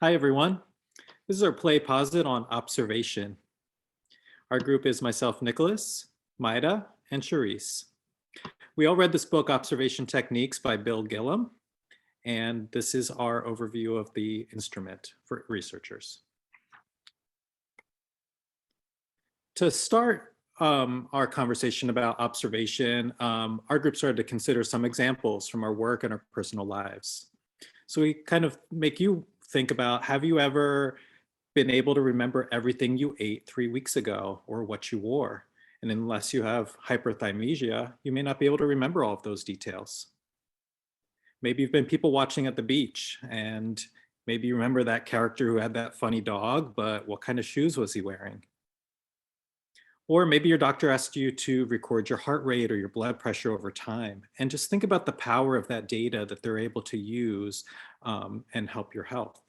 Hi, everyone. This is our play posit on observation. Our group is myself, Nicholas, Maida, and Charisse. We all read this book, Observation Techniques by Bill Gillham, and this is our overview of the instrument for researchers. To start our conversation about observation, our group started to consider some examples from our work and our personal lives. So we kind of make you think about, have you ever been able to remember everything you ate 3 weeks ago or what you wore? And unless you have hyperthymesia, you may not be able to remember all of those details. Maybe you've been people watching at the beach and maybe you remember that character who had that funny dog, but what kind of shoes was he wearing? Or maybe your doctor asked you to record your heart rate or your blood pressure over time. And just think about the power of that data that they're able to use and help your health.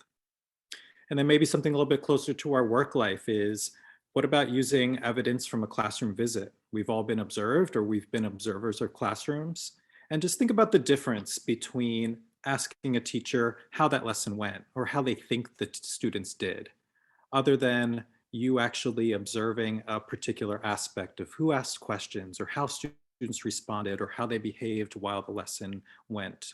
And then maybe something a little bit closer to our work life is, what about using evidence from a classroom visit? We've all been observed or we've been observers of classrooms. And just think about the difference between asking a teacher how that lesson went or how they think the students did, other than you actually observing a particular aspect of who asked questions or how students responded or how they behaved while the lesson went.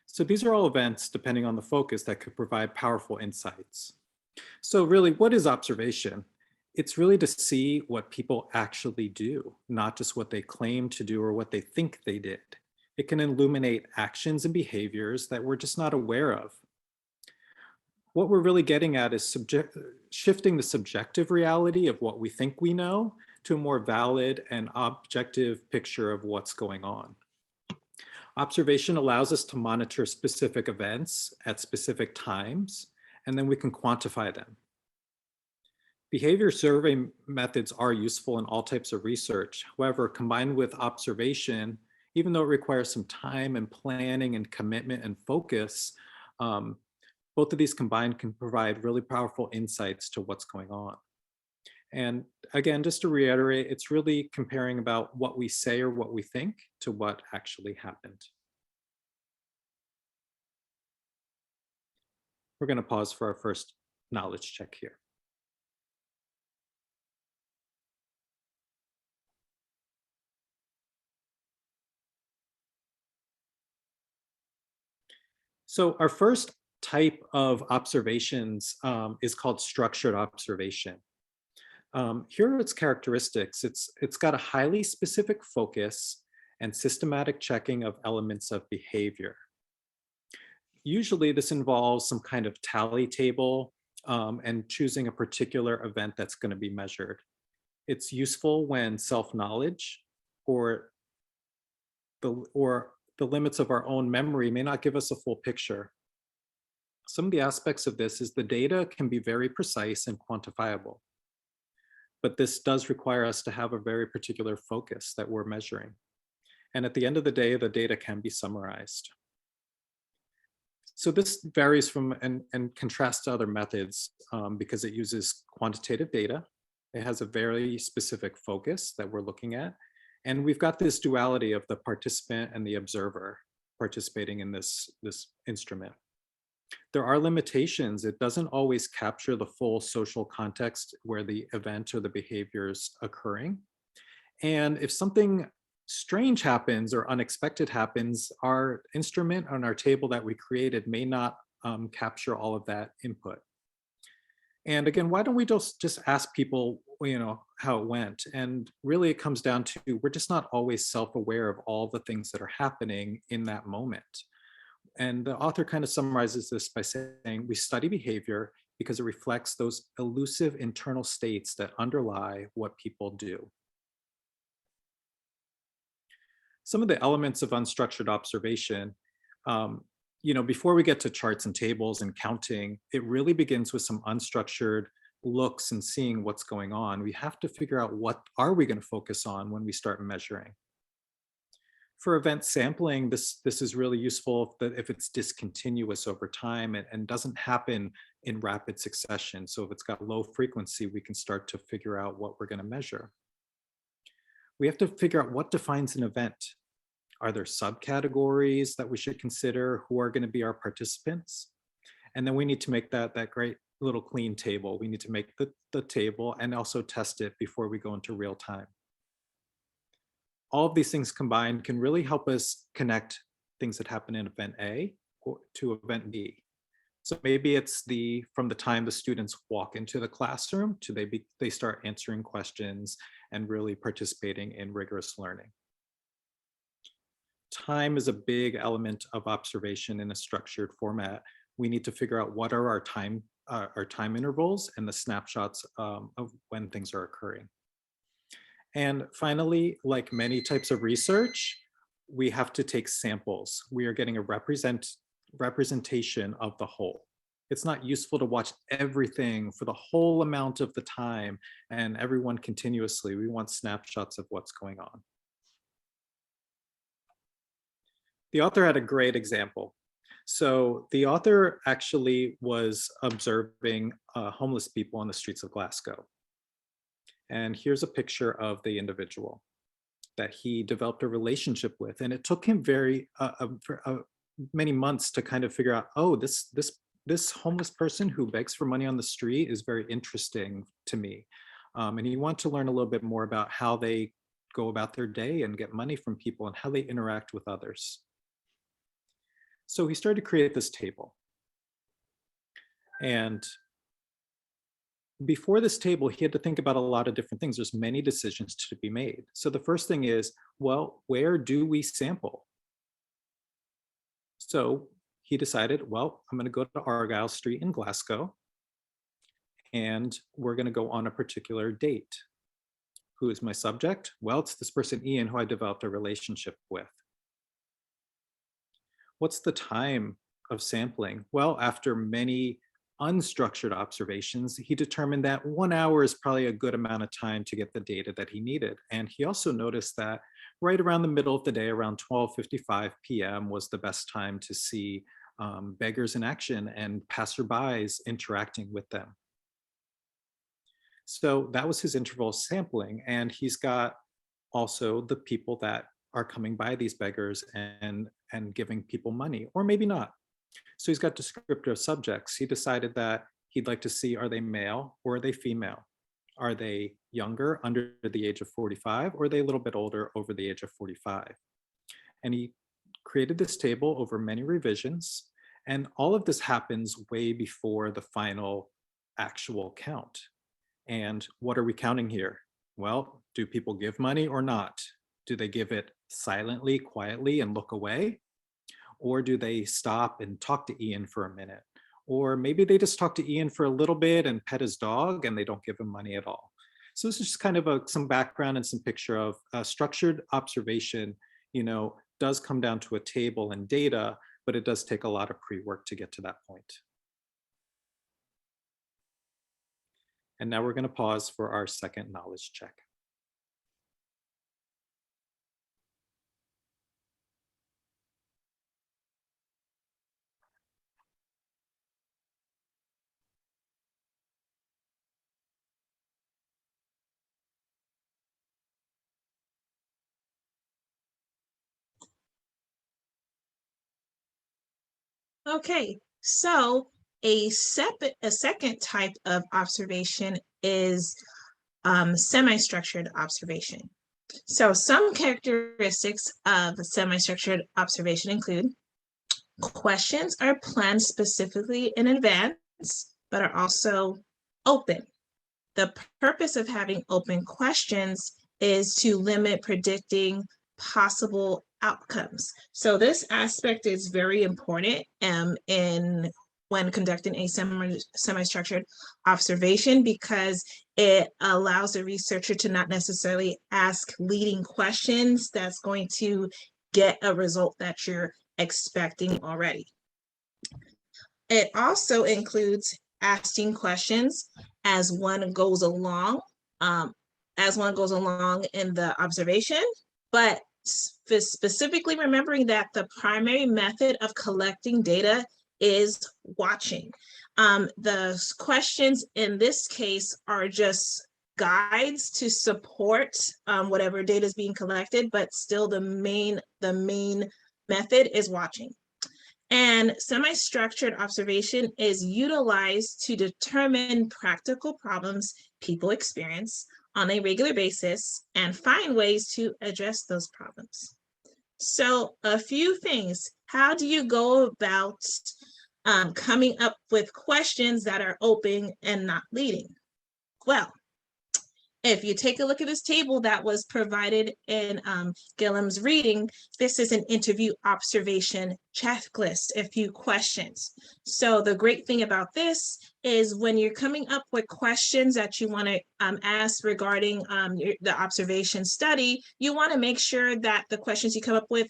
So these are all events, depending on the focus, that could provide powerful insights. So really, what is observation? It's really to see what people actually do, not just what they claim to do or what they think they did. It can illuminate actions and behaviors that we're just not aware of. What we're really getting at is shifting the subjective reality of what we think we know to a more valid and objective picture of what's going on. Observation allows us to monitor specific events at specific times, and then we can quantify them. Behavior survey methods are useful in all types of research. However, combined with observation, even though it requires some time and planning and commitment and focus, both of these combined can provide really powerful insights to what's going on. And again, just to reiterate, it's really comparing about what we say or what we think to what actually happened. We're going to pause for our first knowledge check here. So our first type of observations is called structured observation. Here are its characteristics. It's got a highly specific focus and systematic checking of elements of behavior. Usually this involves some kind of tally table and choosing a particular event that's going to be measured. It's useful when self-knowledge or the limits of our own memory may not give us a full picture. Some of the aspects of this is the data can be very precise and quantifiable, but this does require us to have a very particular focus that we're measuring. And at the end of the day, the data can be summarized. So this varies from and contrasts to other methods because it uses quantitative data. It has a very specific focus that we're looking at. And we've got this duality of the participant and the observer participating in this instrument. There are limitations. It doesn't always capture the full social context where the event or the behavior is occurring. And if something strange happens or unexpected happens, our instrument on our table that we created may not capture all of that input. And again, why don't we just ask people, how it went? And really it comes down to, we're just not always self-aware of all the things that are happening in that moment. And the author kind of summarizes this by saying, we study behavior because it reflects those elusive internal states that underlie what people do. Some of the elements of unstructured observation, before we get to charts and tables and counting, it really begins with some unstructured looks and seeing what's going on. We have to figure out, what are we going to focus on when we start measuring? For event sampling, this is really useful if it's discontinuous over time and doesn't happen in rapid succession. So if it's got low frequency, we can start to figure out what we're going to measure. We have to figure out what defines an event. Are there subcategories that we should consider? Who are going to be our participants? And then we need to make that great little clean table. We need to make the table and also test it before we go into real time. All of these things combined can really help us connect things that happen in event A to event B. So maybe it's from the time the students walk into the classroom to they start answering questions and really participating in rigorous learning. Time is a big element of observation in a structured format. We need to figure out what are our time intervals and the snapshots of when things are occurring. And finally, like many types of research, we have to take samples. We are getting a representation of the whole. It's not useful to watch everything for the whole amount of the time and everyone continuously. We want snapshots of what's going on. The author had a great example. So the author actually was observing homeless people on the streets of Glasgow. And here's a picture of the individual that he developed a relationship with. And it took him many months to kind of figure out, oh, this homeless person who begs for money on the street is very interesting to me. And he wanted to learn a little bit more about how they go about their day and get money from people and how they interact with others. So he started to create this table. And before this table, he had to think about a lot of different things. There's many decisions to be made. So the first thing is, well, where do we sample? So he decided, well, I'm going to go to Argyle Street in Glasgow, and we're going to go on a particular date. Who is my subject? Well, it's this person, Ian, who I developed a relationship with. What's the time of sampling? Well, after many unstructured observations, he determined that 1 hour is probably a good amount of time to get the data that he needed. And he also noticed that right around the middle of the day, around 12:55 p.m. was the best time to see beggars in action and passerbys interacting with them. So that was his interval sampling. And he's got also the people that are coming by these beggars and giving people money, or maybe not. So he's got descriptive subjects. He decided that he'd like to see, are they male or are they female? Are they younger, under the age of 45, or are they a little bit older, over the age of 45? And he created this table over many revisions. And all of this happens way before the final actual count. And what are we counting here? Well, do people give money or not? Do they give it silently, quietly, and look away? Or do they stop and talk to Ian for a minute? Or maybe they just talk to Ian for a little bit and pet his dog and they don't give him money at all. So this is just kind of some background and some picture of structured observation, does come down to a table and data, but it does take a lot of pre-work to get to that point. And now we're going to pause for our second knowledge check. Okay, so a second type of observation is semi-structured observation. So some characteristics of semi-structured observation include questions are planned specifically in advance, but are also open. The purpose of having open questions is to limit predicting possible outcomes. So this aspect is very important when conducting a semi-structured observation, because it allows the researcher to not necessarily ask leading questions that's going to get a result that you're expecting already. It also includes asking questions as one goes along in the observation, but specifically remembering that the primary method of collecting data is watching. The questions in this case are just guides to support whatever data is being collected, but still the main method is watching. And semi-structured observation is utilized to determine practical problems people experience on a regular basis and find ways to address those problems. So a few things. How do you go about coming up with questions that are open and not leading? Well, if you take a look at this table that was provided in Gillham's reading, this is an interview observation checklist, a few questions. So the great thing about this is when you're coming up with questions that you want to ask regarding the observation study, you want to make sure that the questions you come up with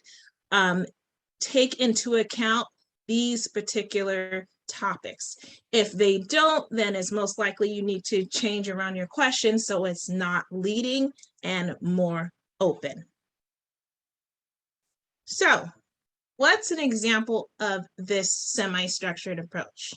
take into account these particular topics. If they don't, then it's most likely you need to change around your question so it's not leading and more open. So, what's an example of this semi-structured approach?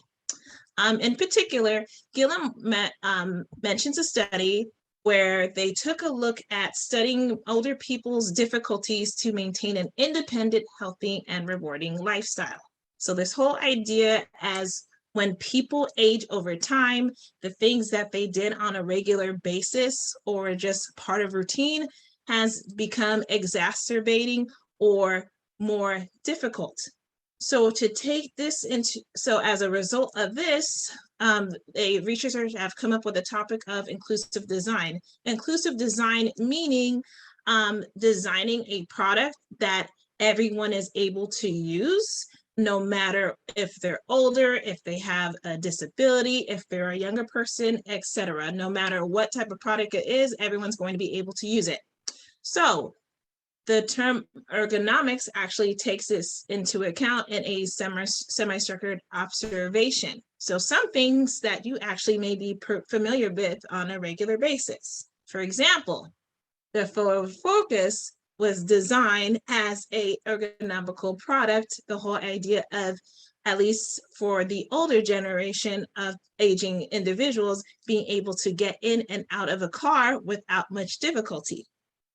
In particular, Gillham mentions a study where they took a look at studying older people's difficulties to maintain an independent, healthy, and rewarding lifestyle. So this whole idea as when people age over time, the things that they did on a regular basis or just part of routine has become exacerbating or more difficult. So to take this into, so as a result of this, researchers have come up with a topic of inclusive design. Inclusive design meaning designing a product that everyone is able to use, no matter if they're older, if they have a disability, if they're a younger person, etc. No matter what type of product it is, everyone's going to be able to use it. So the term ergonomics actually takes this into account in a semi-structured observation. So some things that you actually may be familiar with on a regular basis. For example, the Ford Focus was designed as a ergonomical product. The whole idea of, at least for the older generation of aging individuals, being able to get in and out of a car without much difficulty.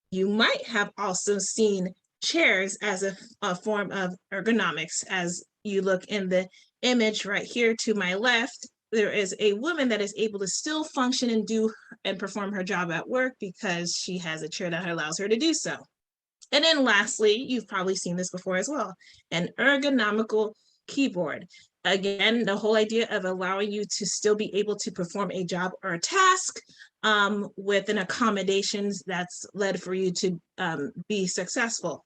You might have also seen chairs as a form of ergonomics. As you look in the image right here to my left, there is a woman that is able to still function and do and perform her job at work because she has a chair that allows her to do so. And then lastly, you've probably seen this before as well, an ergonomical keyboard. Again, the whole idea of allowing you to still be able to perform a job or a task with an accommodations that's led for you to be successful.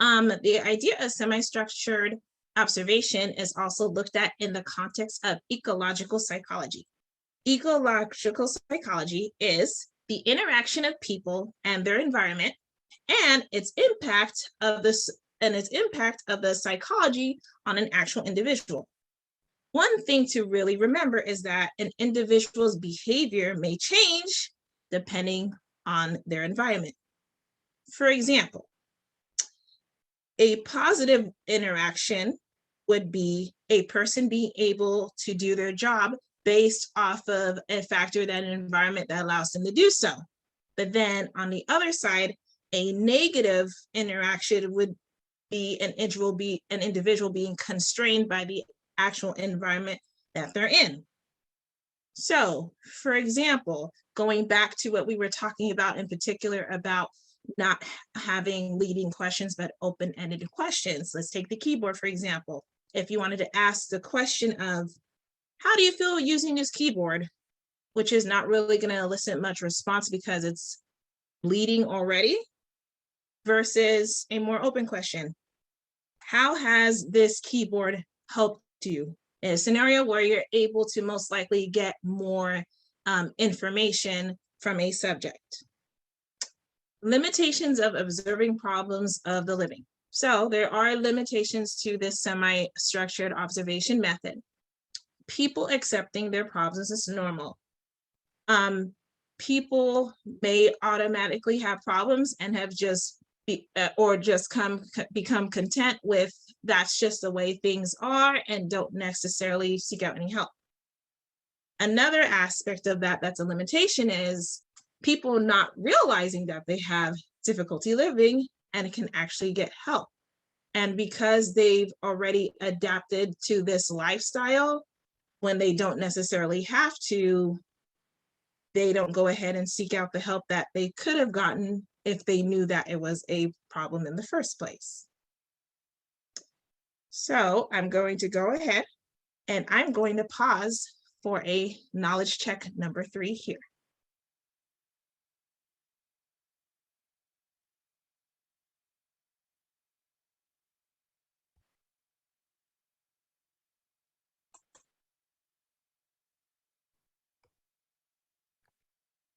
The idea of semi-structured observation is also looked at in the context of ecological psychology. Ecological psychology is the interaction of people and their environment and its impact of the psychology on an actual individual. One thing to really remember is that an individual's behavior may change depending on their environment. For example, a positive interaction would be a person being able to do their job based off of a factor, that an environment that allows them to do so. But then on the other side, a negative interaction would be an individual being constrained by the actual environment that they're in. So, for example, going back to what we were talking about in particular about not having leading questions, but open-ended questions. Let's take the keyboard, for example. If you wanted to ask the question of, how do you feel using this keyboard? Which is not really going to elicit much response because it's leading already, versus a more open question. How has this keyboard helped you? In a scenario where you're able to most likely get more information from a subject. Limitations of observing problems of the living. So there are limitations to this semi-structured observation method. People accepting their problems is normal. People may automatically have problems and have just become content with that's just the way things are and don't necessarily seek out any help. Another aspect of that that's a limitation is people not realizing that they have difficulty living and can actually get help. And because they've already adapted to this lifestyle, when they don't necessarily have to, they don't go ahead and seek out the help that they could have gotten if they knew that it was a problem in the first place. So I'm going to go ahead and I'm going to pause for a knowledge check number 3 here.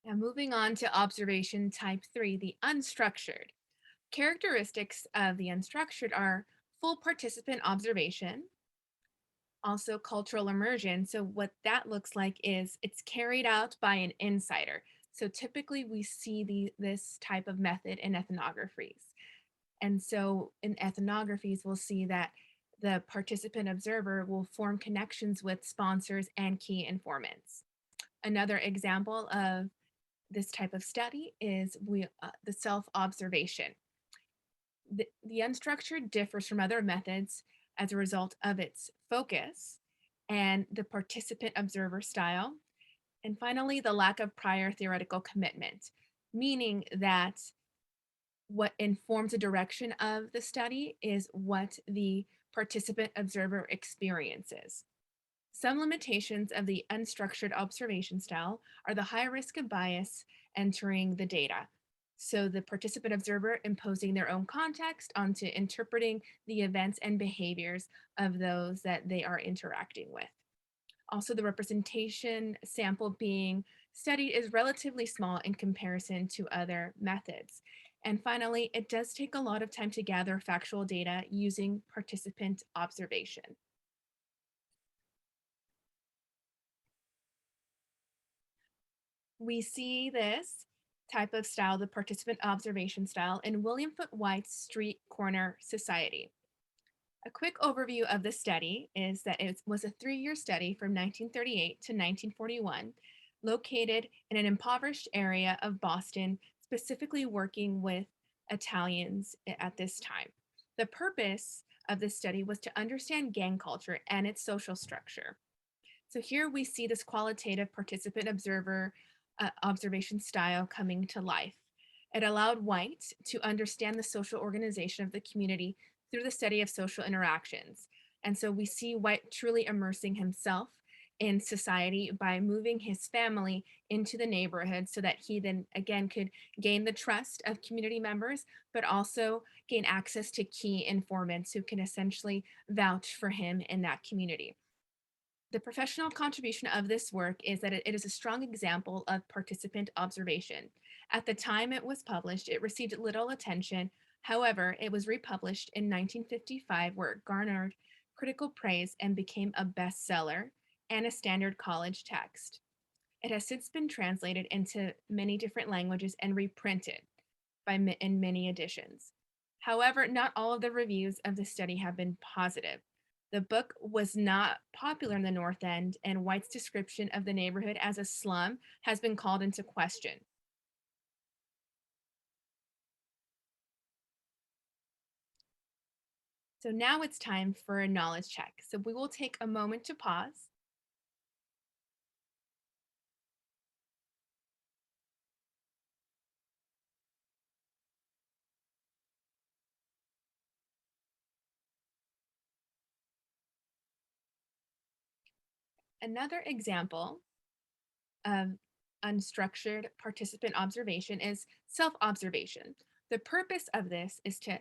Now, moving on to observation type 3, the unstructured. Characteristics of the unstructured are full participant observation, also cultural immersion. So, what that looks like is it's carried out by an insider. So, typically, we see this type of method in ethnographies. And so, in ethnographies, we'll see that the participant observer will form connections with sponsors and key informants. Another example of this type of study is the self-observation. The unstructured differs from other methods as a result of its focus and the participant observer style. And finally, the lack of prior theoretical commitment, meaning that what informs the direction of the study is what the participant observer experiences. Some limitations of the unstructured observation style are the high risk of bias entering the data. So the participant observer imposing their own context onto interpreting the events and behaviors of those that they are interacting with. Also, the representation sample being studied is relatively small in comparison to other methods. And finally, it does take a lot of time to gather factual data using participant observation. We see this type of style, the participant observation style, in William Foote White's Street Corner Society. A quick overview of the study is that it was a 3-year study from 1938 to 1941, located in an impoverished area of Boston, specifically working with Italians at this time. The purpose of this study was to understand gang culture and its social structure. So here we see this qualitative participant observer observation style coming to life. It allowed White to understand the social organization of the community through the study of social interactions. And so we see White truly immersing himself in society by moving his family into the neighborhood so that he then again could gain the trust of community members, but also gain access to key informants who can essentially vouch for him in that community. The professional contribution of this work is that it is a strong example of participant observation. At the time it was published, it received little attention. However, it was republished in 1955, where it garnered critical praise and became a bestseller and a standard college text. It has since been translated into many different languages and reprinted in many editions. However, not all of the reviews of the study have been positive. The book was not popular in the North End, and White's description of the neighborhood as a slum has been called into question. So now it's time for a knowledge check. So we will take a moment to pause. Another example of unstructured participant observation is self-observation. The purpose of this is to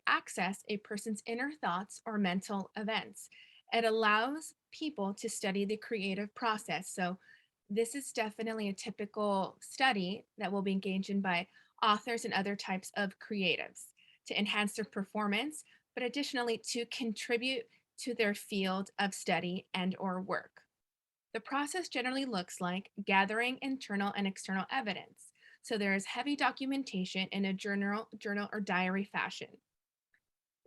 access a person's inner thoughts or mental events. It allows people to study the creative process. So this is definitely a typical study that will be engaged in by authors and other types of creatives to enhance their performance, but additionally to contribute to their field of study and or work. The process generally looks like gathering internal and external evidence. So there is heavy documentation in a journal or diary fashion.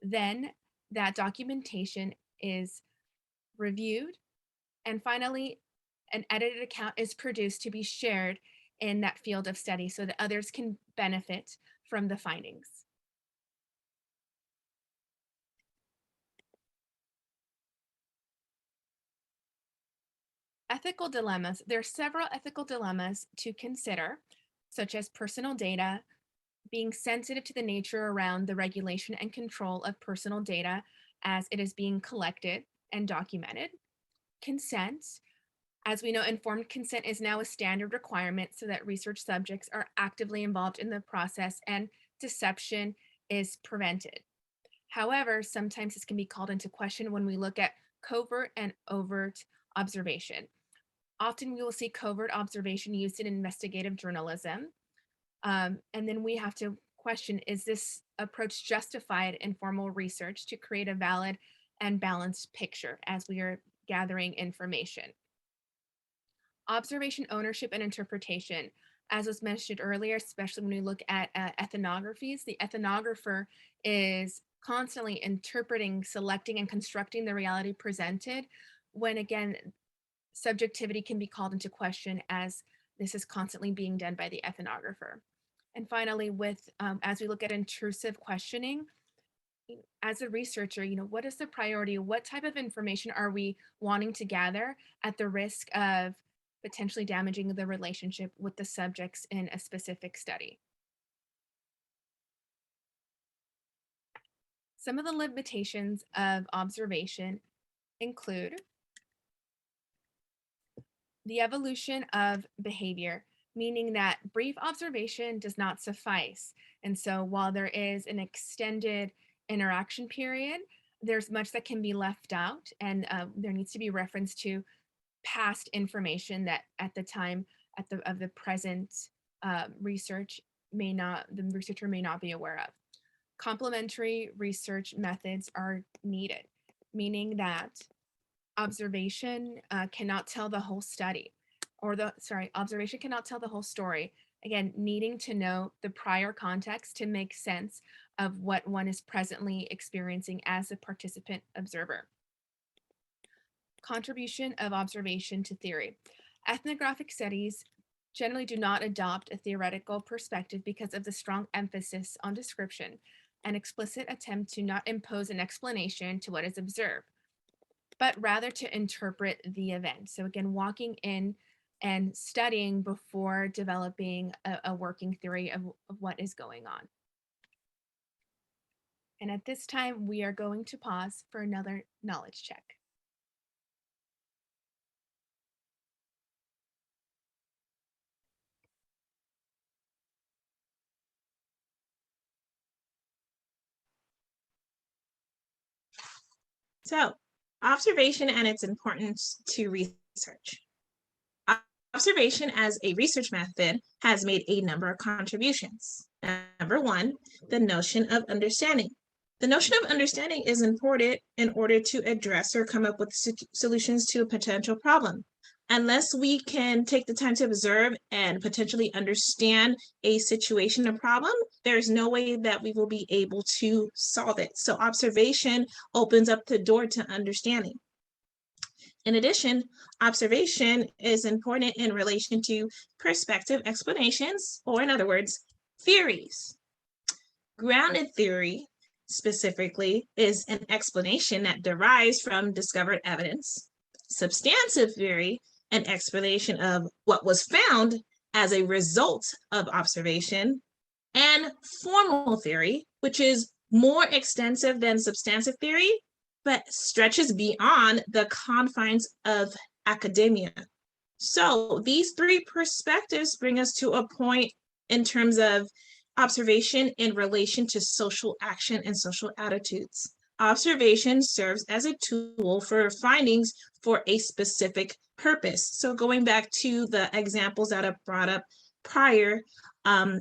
Then that documentation is reviewed, and finally, an edited account is produced to be shared in that field of study so that others can benefit from the findings. Ethical dilemmas. There are several ethical dilemmas to consider, such as personal data, being sensitive to the nature around the regulation and control of personal data as it is being collected and documented. Consent. As we know, informed consent is now a standard requirement so that research subjects are actively involved in the process and deception is prevented. However, sometimes this can be called into question when we look at covert and overt observation. Often we will see covert observation used in investigative journalism. And then we have to question, is this approach justified in formal research to create a valid and balanced picture as we are gathering information? Observation, ownership, and interpretation. As was mentioned earlier, especially when we look at ethnographies, the ethnographer is constantly interpreting, selecting, and constructing the reality presented, when again, subjectivity can be called into question as this is constantly being done by the ethnographer. And finally, with as we look at intrusive questioning, as a researcher, what is the priority? What type of information are we wanting to gather at the risk of potentially damaging the relationship with the subjects in a specific study? Some of the limitations of observation include the evolution of behavior, meaning that brief observation does not suffice. And so while there is an extended interaction period, there's much that can be left out, and there needs to be reference to past information that at the time of the present research the researcher may not be aware of. Complementary research methods are needed, meaning that observation cannot tell the whole study, observation cannot tell the whole story. Again, needing to know the prior context to make sense of what one is presently experiencing as a participant observer. Contribution of observation to theory. Ethnographic studies generally do not adopt a theoretical perspective because of the strong emphasis on description, an explicit attempt to not impose an explanation to what is observed, but rather to interpret the event. So again, walking in and studying before developing a working theory of what is going on. And at this time, we are going to pause for another knowledge check. So, observation and its importance to research. Observation as a research method has made a number of contributions. Number one, the notion of understanding. The notion of understanding is important in order to address or come up with solutions to a potential problem. Unless we can take the time to observe and potentially understand a situation or problem, there's no way that we will be able to solve it. So observation opens up the door to understanding. In addition, observation is important in relation to perspective explanations, or in other words, theories. Grounded theory, specifically, is an explanation that derives from discovered evidence. Substantive theory, an explanation of what was found as a result of observation. And formal theory, which is more extensive than substantive theory, but stretches beyond the confines of academia. So these three perspectives bring us to a point in terms of observation in relation to social action and social attitudes. Observation serves as a tool for findings for a specific purpose. So going back to the examples that I brought up prior,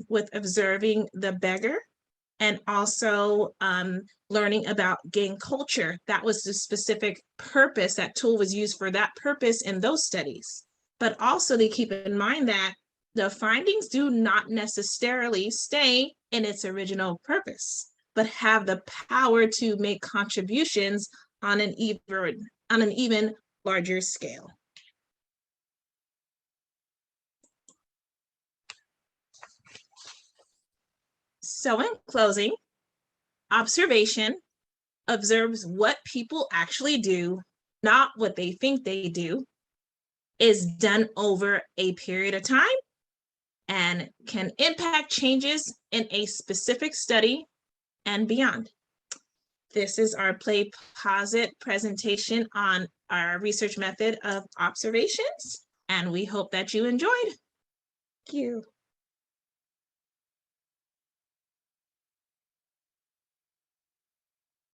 with observing the beggar and also learning about gang culture. That was the specific purpose. That tool was used for that purpose in those studies. But also they keep in mind that the findings do not necessarily stay in its original purpose, but have the power to make contributions on an even larger scale. So in closing, observation observes what people actually do, not what they think they do. is done over a period of time and can impact changes in a specific study and beyond. This is our Play Posit presentation on our research method of observations, and we hope that you enjoyed. Thank you.